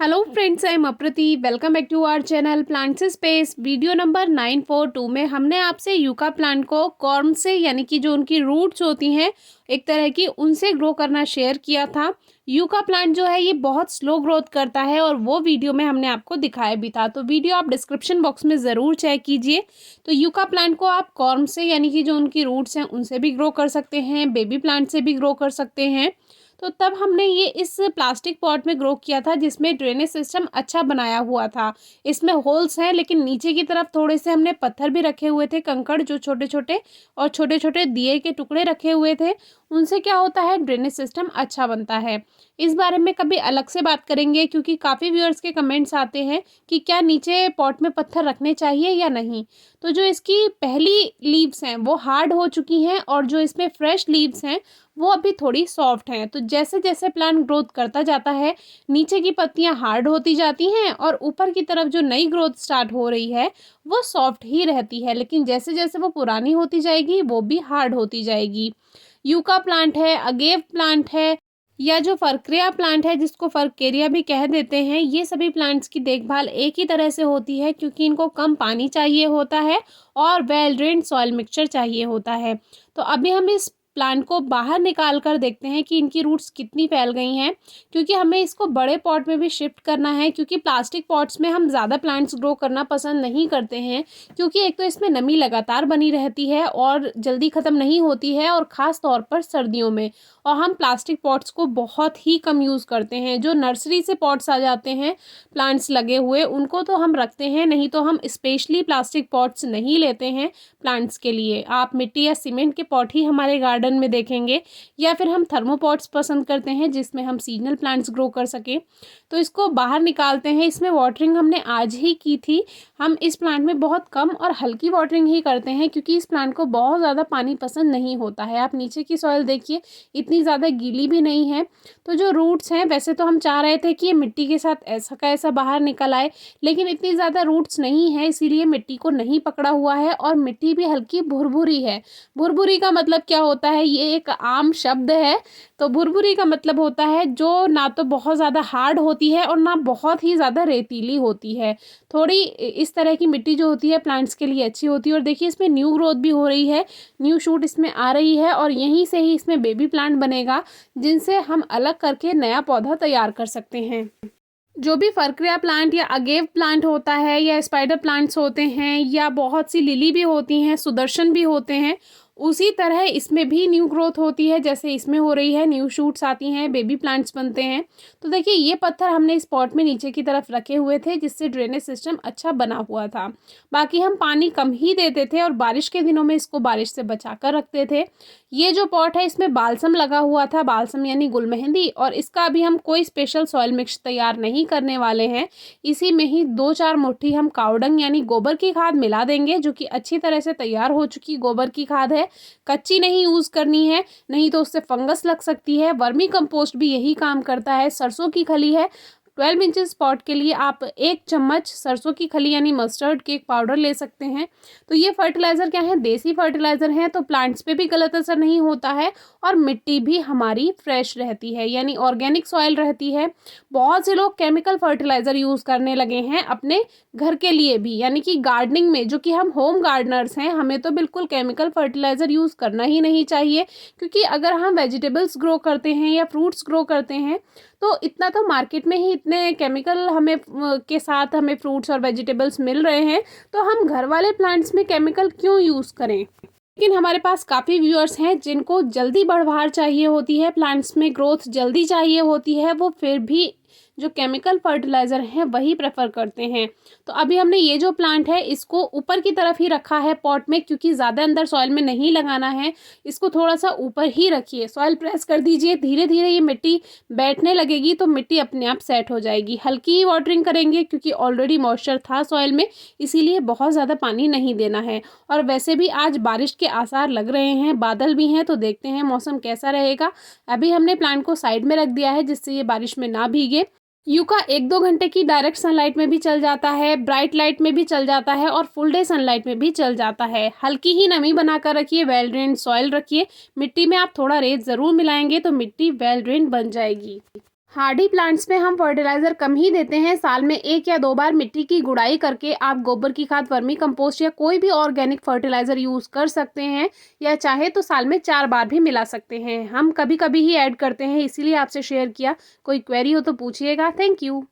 Hello friends, I am Aprati. Welcome back to our channel plants space. Video number 942 में हमने आपसे yucca plant को corm से यानी कि जो उनकी रूट्स होती हैं एक तरह की, उनसे ग्रो करना शेयर किया था। यूका प्लांट जो है ये बहुत स्लो ग्रोथ करता है और वो वीडियो में हमने आपको दिखाया भी था, तो वीडियो आप डिस्क्रिप्शन बॉक्स में ज़रूर चेक कीजिए। तो यूका प्लांट को आप कॉर्म से यानी कि जो उनकी रूट्स हैं उनसे भी ग्रो कर सकते हैं, बेबी प्लांट से भी ग्रो कर सकते हैं। तो तब हमने ये इस प्लास्टिक पॉट में ग्रो किया था जिसमें ड्रेनेज सिस्टम अच्छा बनाया हुआ था। इसमें होल्स हैं लेकिन नीचे की तरफ थोड़े से हमने पत्थर भी रखे हुए थे, कंकड़ जो छोटे छोटे, और छोटे छोटे दिए के टुकड़े रखे हुए थे। उनसे क्या होता है, ड्रेनेज सिस्टम अच्छा बनता है। इस बारे में कभी अलग से बात करेंगे क्योंकि काफ़ी व्यूअर्स के कमेंट्स आते हैं कि क्या नीचे पॉट में पत्थर रखने चाहिए या नहीं। तो जो इसकी पहली लीव्स हैं वो हार्ड हो चुकी हैं और जो इसमें फ्रेश लीव्स हैं वो अभी थोड़ी सॉफ्ट हैं। तो जैसे जैसे प्लांट ग्रोथ करता जाता है नीचे की पत्तियां हार्ड होती जाती हैं और ऊपर की तरफ जो नई ग्रोथ स्टार्ट हो रही है वो सॉफ्ट ही रहती है, लेकिन जैसे जैसे वो पुरानी होती जाएगी वो भी हार्ड होती जाएगी। यूका प्लांट है, अगेव प्लांट है, या जो फर्करिया प्लांट है जिसको फर्केरिया भी कह देते हैं, ये सभी प्लांट्स की देखभाल एक ही तरह से होती है क्योंकि इनको कम पानी चाहिए होता है और वेल ड्रेन्ड सॉइल मिक्सचर चाहिए होता है। तो अभी हम इस प्लांट को बाहर निकाल कर देखते हैं कि इनकी रूट्स कितनी फैल गई हैं, क्योंकि हमें इसको बड़े पॉट में भी शिफ्ट करना है क्योंकि प्लास्टिक पॉट्स में हम ज़्यादा प्लांट्स ग्रो करना पसंद नहीं करते हैं क्योंकि एक तो इसमें नमी लगातार बनी रहती है और जल्दी ख़त्म नहीं होती है, और ख़ास तौर पर सर्दियों में। और हम प्लास्टिक पॉट्स को बहुत ही कम यूज़ करते हैं। जो नर्सरी से पॉट्स आ जाते हैं प्लांट्स लगे हुए उनको तो हम रखते हैं, नहीं तो हम स्पेशली प्लास्टिक पॉट्स नहीं लेते हैं प्लांट्स के लिए। आप मिट्टी या सीमेंट के पॉट ही हमारे गार्डन में देखेंगे, या फिर हम थर्मोपॉट्स पसंद करते हैं जिसमें हम सीजनल प्लांट्स ग्रो कर सकें। तो इसको बाहर निकालते हैं। इसमें वाटरिंग हमने आज ही की थी। हम इस प्लांट में बहुत कम और हल्की वाटरिंग ही करते हैं क्योंकि इस प्लांट को बहुत ज़्यादा पानी पसंद नहीं होता है। आप नीचे की सॉइल देखिए, इतनी ज़्यादा गीली भी नहीं है। तो जो रूट्स हैं, वैसे तो हम चाह रहे थे कि ये मिट्टी के साथ ऐसा का ऐसा बाहर निकल आए, लेकिन इतनी ज़्यादा रूट्स नहीं है इसीलिए मिट्टी को नहीं पकड़ा हुआ है और मिट्टी भी हल्की भुरभुरी है। भुरभुरी का मतलब क्या होता है, ये एक आम शब्द है। तो भुरभुरी का मतलब होता है जो ना तो बहुत ज़्यादा हार्ड होती है और ना बहुत ही ज़्यादा रेतीली होती है। थोड़ी इस तरह की मिट्टी जो होती है प्लांट्स के लिए अच्छी होती है। और देखिए इसमें न्यू ग्रोथ भी हो रही है, न्यू शूट इसमें आ रही है और यहीं से ही इसमें बेबी प्लांट बनेगा जिनसे हम अलग करके नया पौधा तैयार कर सकते हैं। जो भी फर्करिया प्लांट या अगेव प्लांट होता है या स्पाइडर प्लांट्स होते हैं या बहुत सी लिली भी होती हैं, सुदर्शन भी होते हैं, उसी तरह इसमें भी न्यू ग्रोथ होती है जैसे इसमें हो रही है। न्यू शूट्स आती हैं, बेबी प्लांट्स बनते हैं। तो देखिए ये पत्थर हमने इस पॉट में नीचे की तरफ रखे हुए थे जिससे ड्रेनेज सिस्टम अच्छा बना हुआ था। बाकी हम पानी कम ही देते थे और बारिश के दिनों में इसको बारिश से बचा कर रखते थे। ये जो पॉट है इसमें बालसम लगा हुआ था, बालसम यानी गुलमेहंदी, और इसका अभी हम कोई स्पेशल सॉइल मिक्स तैयार नहीं करने वाले हैं। इसी में ही 2-4 मुट्ठी हम कावडंग यानी गोबर की खाद मिला देंगे, जो कि अच्छी तरह से तैयार हो चुकी गोबर की खाद है। कच्ची नहीं यूज़ करनी है, नहीं तो उससे फंगस लग सकती है। वर्मी कंपोस्ट भी यही काम करता है। सरसों की खली है, 12 इंचेस पॉट के लिए आप 1 चम्मच सरसों की खली यानी मस्टर्ड केक पाउडर ले सकते हैं। तो ये फर्टिलाइज़र क्या है, देसी फर्टिलाइज़र है, तो प्लांट्स पे भी गलत असर नहीं होता है और मिट्टी भी हमारी फ्रेश रहती है यानी ऑर्गेनिक सॉइल रहती है। बहुत से लोग केमिकल फर्टिलाइज़र यूज़ करने लगे हैं अपने घर के लिए भी, यानी कि गार्डनिंग में, जो कि हम होम गार्डनर्स हैं, हमें तो बिल्कुल केमिकल फर्टिलाइज़र यूज़ करना ही नहीं चाहिए क्योंकि अगर हम वेजिटेबल्स ग्रो करते हैं या फ्रूट्स ग्रो करते हैं तो इतना तो मार्केट में ही इतने केमिकल हमें के साथ हमें फ्रूट्स और वेजिटेबल्स मिल रहे हैं, तो हम घर वाले प्लांट्स में केमिकल क्यों यूज़ करें। लेकिन हमारे पास काफ़ी व्यूअर्स हैं जिनको जल्दी बढ़वार चाहिए होती है, प्लांट्स में ग्रोथ जल्दी चाहिए होती है, वो फिर भी जो केमिकल फर्टिलाइज़र हैं वही प्रेफर करते हैं। तो अभी हमने ये जो प्लांट है इसको ऊपर की तरफ ही रखा है पॉट में क्योंकि ज़्यादा अंदर सॉइल में नहीं लगाना है। इसको थोड़ा सा ऊपर ही रखिए, सॉइल प्रेस कर दीजिए, धीरे धीरे ये मिट्टी बैठने लगेगी तो मिट्टी अपने आप सेट हो जाएगी। हल्की ही वाटरिंग करेंगे क्योंकि ऑलरेडी मॉइस्चर था सॉइल में, इसीलिए बहुत ज़्यादा पानी नहीं देना है। और वैसे भी आज बारिश के आसार लग रहे हैं, बादल भी हैं, तो देखते हैं मौसम कैसा रहेगा। अभी हमने प्लांट को साइड में रख दिया है जिससे ये बारिश में ना भीगे। यूका 1-2 घंटे की डायरेक्ट सनलाइट में भी चल जाता है, ब्राइट लाइट में भी चल जाता है और फुल डे सनलाइट में भी चल जाता है। हल्की ही नमी बनाकर रखिए, वेल ड्रेन्ड सॉइल रखिए। मिट्टी में आप थोड़ा रेत ज़रूर मिलाएंगे तो मिट्टी वेल ड्रेन्ड बन जाएगी। हार्डी प्लांट्स में हम फर्टिलाइज़र कम ही देते हैं। साल में 1 या 2 बार मिट्टी की गुड़ाई करके आप गोबर की खाद, वर्मी कंपोस्ट या कोई भी ऑर्गेनिक फर्टिलाइज़र यूज़ कर सकते हैं, या चाहे तो साल में 4 बार भी मिला सकते हैं। हम कभी-कभी ही ऐड करते हैं, इसीलिए आपसे शेयर किया। कोई क्वेरी हो तो पूछिएगा। Thank you.